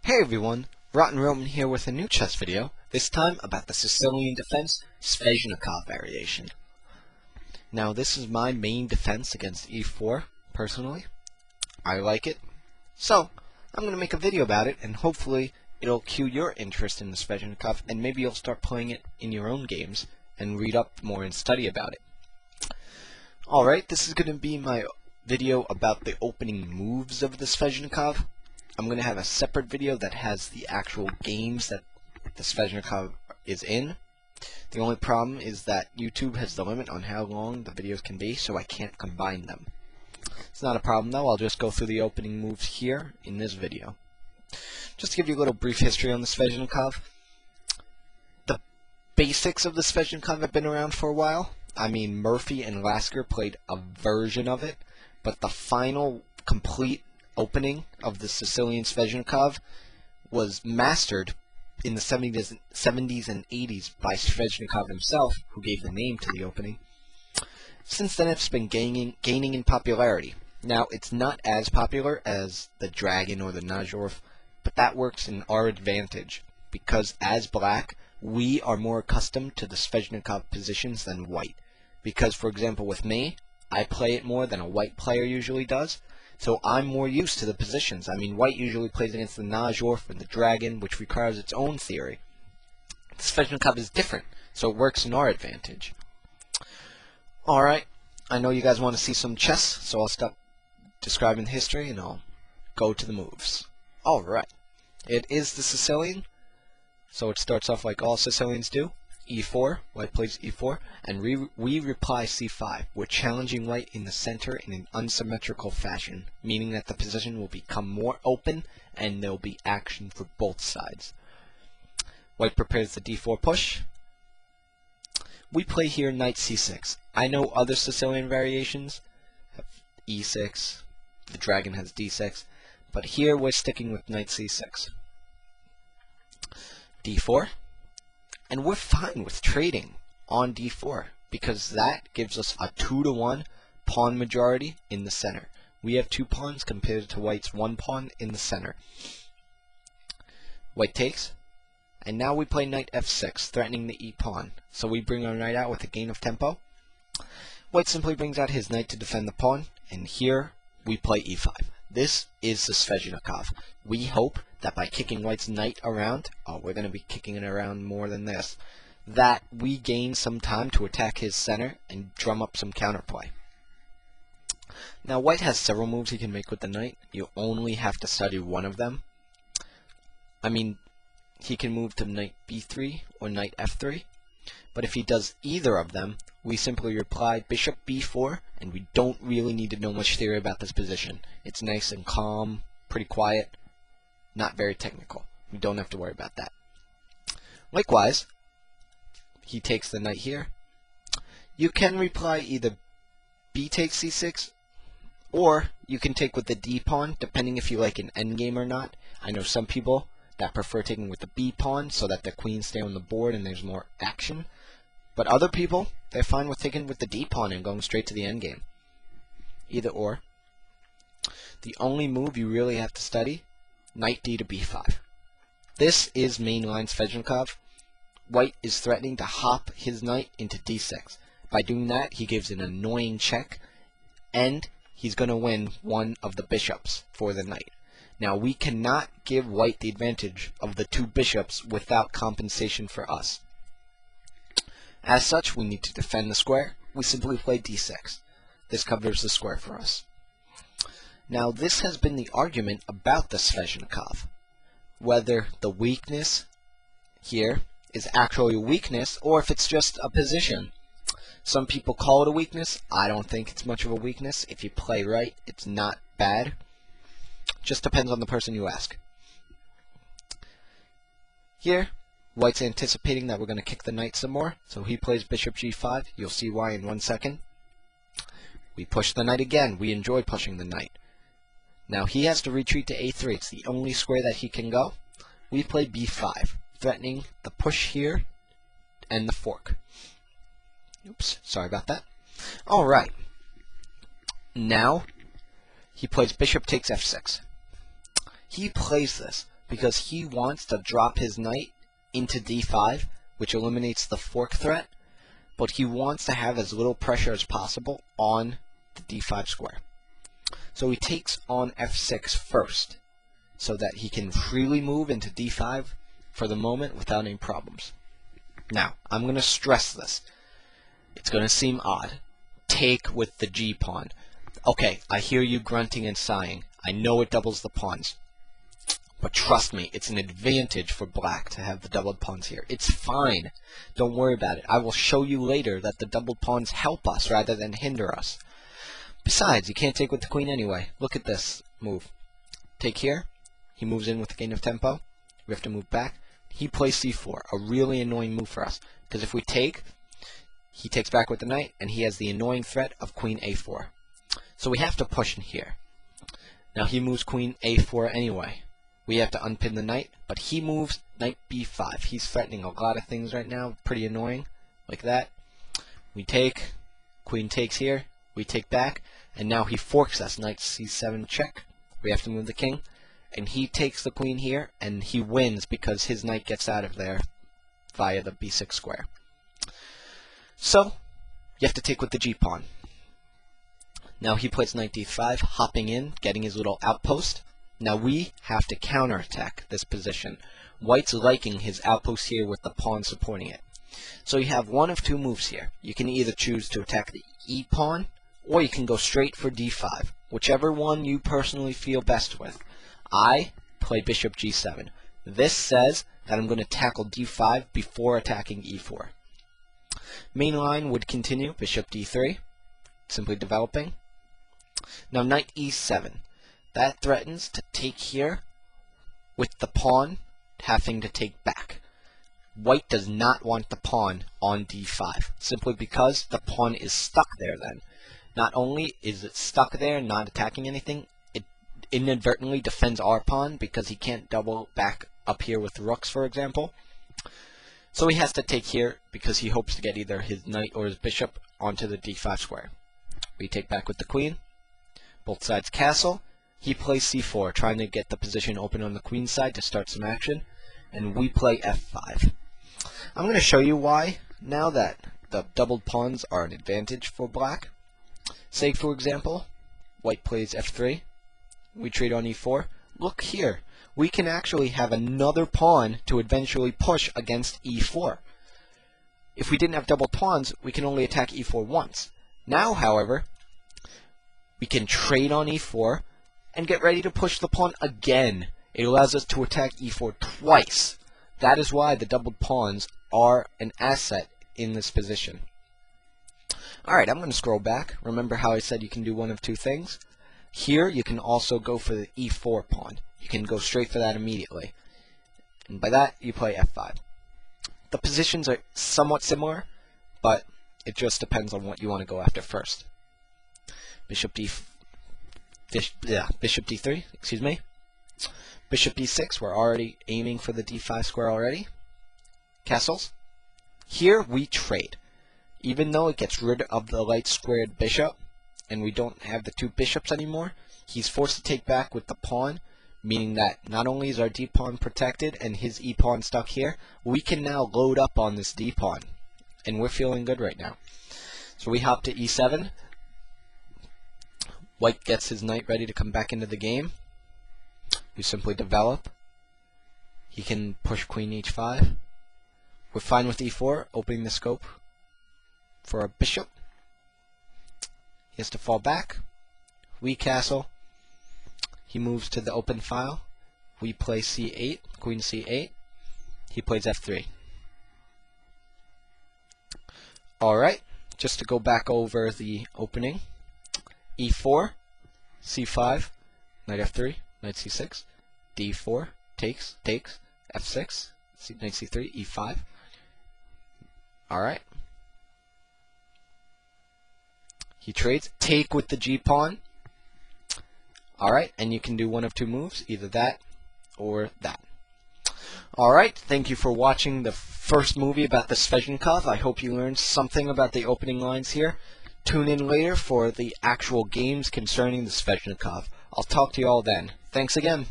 Hey everyone, Rotten Roman here with a new chess video, this time about the Sicilian defense Sveshnikov variation. Now this is my main defense against e4, personally. I like it. So, I'm going to make a video about it, and hopefully it'll cue your interest in the Sveshnikov, and maybe you'll start playing it in your own games, and read up more and study about it. Alright, this is going to be my video about the opening moves of the Sveshnikov. I'm going to have a separate video that has the actual games that the Sveshnikov is in. The only problem is that YouTube has the limit on how long the videos can be, so I can't combine them. It's not a problem though, I'll just go through the opening moves here in this video. Just to give you a little brief history on the Sveshnikov. The basics of the Sveshnikov have been around for a while. I mean, Murphy and Lasker played a version of it, but the final complete opening of the Sicilian Sveshnikov was mastered in the 70s and 80s by Sveshnikov himself, who gave the name to the opening. Since then it's been gaining in popularity. Now it's not as popular as the Dragon or the Najorf, but that works in our advantage, because as black, we are more accustomed to the Sveshnikov positions than white. Because, for example, with me, I play it more than a white player usually does, so I'm more used to the positions. I mean, white usually plays against the Najorf and the Dragon, which requires its own theory. The Sveshnikov is different, so it works in our advantage. Alright, I know you guys want to see some chess, so I'll stop describing the history and I'll go to the moves. Alright, it is the Sicilian, so it starts off like all Sicilians do. e4, white plays e4, and we reply c5. We're challenging white in the center in an unsymmetrical fashion, meaning that the position will become more open and there'll be action for both sides. White prepares the d4 push. We play here knight c6. I know other Sicilian variations have e6, the Dragon has d6, but here we're sticking with knight c6. d4. And we're fine with trading on d4, because that gives us a 2-to-1 pawn majority in the center. We have 2 pawns compared to white's 1 pawn in the center. White takes, and now we play knight f6, threatening the e-pawn. So we bring our knight out with a gain of tempo. White simply brings out his knight to defend the pawn, and here we play e5. This is the Sveshnikov. We hope that by kicking white's knight around, we're going to be kicking it around more than this, that we gain some time to attack his center and drum up some counterplay. Now white has several moves he can make with the knight. You only have to study one of them. I mean, he can move to knight b3 or knight f3, but if he does either of them, we simply reply bishop b4, and we don't really need to know much theory about this position. It's nice and calm, pretty quiet, not very technical. We don't have to worry about that. Likewise, he takes the knight here. You can reply either b takes c6, or you can take with the d pawn, depending if you like an endgame or not. I know some people that prefer taking with the b pawn so that the queens stay on the board and there's more action. But other people, they're fine with taking with the d pawn and going straight to the endgame. Either or. The only move you really have to study, knight d to b5. This is mainline Sveshnikov. White is threatening to hop his knight into d6. By doing that, he gives an annoying check, and he's going to win one of the bishops for the knight. Now, we cannot give white the advantage of the 2 bishops without compensation for us. As such, we need to defend the square. We simply play d6. This covers the square for us. Now, this has been the argument about the Sveshnikov, whether the weakness here is actually a weakness or if it's just a position. Some people call it a weakness. I don't think it's much of a weakness. If you play right, it's not bad. Just depends on the person you ask. Here, white's anticipating that we're going to kick the knight some more, so he plays bishop g5. You'll see why in 1 second. We push the knight again. We enjoy pushing the knight. Now he has to retreat to a3. It's the only square that he can go. We play b5, threatening the push here and the fork. Oops, sorry about that. Alright. Now, he plays bishop takes f6. He plays this because he wants to drop his knight into d5, which eliminates the fork threat, but he wants to have as little pressure as possible on the d5 square. So he takes on f6 first, so that he can freely move into d5 for the moment without any problems. Now, I'm going to stress this. It's going to seem odd. Take with the g-pawn. Okay, I hear you grunting and sighing. I know it doubles the pawns. But trust me, it's an advantage for black to have the doubled pawns here. It's fine. Don't worry about it. I will show you later that the doubled pawns help us rather than hinder us. Besides, you can't take with the queen anyway. Look at this move. Take here. He moves in with the gain of tempo. We have to move back. He plays c4, a really annoying move for us. Because if we take, he takes back with the knight, and he has the annoying threat of queen a4. So we have to push in here. Now he moves queen a4 anyway. We have to unpin the knight, but he moves knight b5. He's threatening a lot of things right now, pretty annoying, like that. We take, queen takes here, we take back, and now he forks us, knight c7 check. We have to move the king, and he takes the queen here, and he wins because his knight gets out of there via the b6 square. So, you have to take with the g-pawn. Now he plays knight d5, hopping in, getting his little outpost. Now we have to counterattack this position. White's liking his outpost here with the pawn supporting it. So you have one of two moves here. You can either choose to attack the e-pawn, or you can go straight for d5, whichever one you personally feel best with. I play bishop g7. This says that I'm going to tackle d5 before attacking e4. Main line would continue, bishop d3, simply developing. Now knight e7. That threatens to take here with the pawn having to take back. White does not want the pawn on d5, simply because the pawn is stuck there then. Not only is it stuck there, not attacking anything, it inadvertently defends our pawn because he can't double back up here with rooks, for example. So he has to take here because he hopes to get either his knight or his bishop onto the d5 square. We take back with the queen. Both sides castle. He plays c4, trying to get the position open on the queen side to start some action. And we play f5. I'm going to show you why now that the doubled pawns are an advantage for black. Say, for example, white plays f3. We trade on e4. Look here. We can actually have another pawn to eventually push against e4. If we didn't have double pawns, we can only attack e4 once. Now, however, we can trade on e4 and get ready to push the pawn again. It allows us to attack e4 twice. That is why the doubled pawns are an asset in this position. Alright, I'm going to scroll back. Remember how I said you can do one of two things? Here, you can also go for the e4 pawn. You can go straight for that immediately. And by that, you play f5. The positions are somewhat similar, but it just depends on what you want to go after first. Bishop d3, excuse me. Bishop b6, we're already aiming for the d5 square already. Castles. Here we trade. Even though it gets rid of the light squared bishop, and we don't have the two bishops anymore, he's forced to take back with the pawn, meaning that not only is our d-pawn protected and his e-pawn stuck here, we can now load up on this d-pawn. And we're feeling good right now. So we hop to e7. White gets his knight ready to come back into the game. We simply develop. He can push queen h5. We're fine with e4, opening the scope for a bishop. He has to fall back. We castle. He moves to the open file. We play c8, queen c8. He plays f3. Alright, just to go back over the opening. e4, c5, knight f3, knight c6, d4, takes, f6, knight c3, e5. Alright. He trades, take with the g-pawn. Alright, and you can do one of two moves, either that or that. Alright, thank you for watching the first movie about the Sveshnikov. I hope you learned something about the opening lines here. Tune in later for the actual games concerning the Sveshnikov. I'll talk to you all then. Thanks again.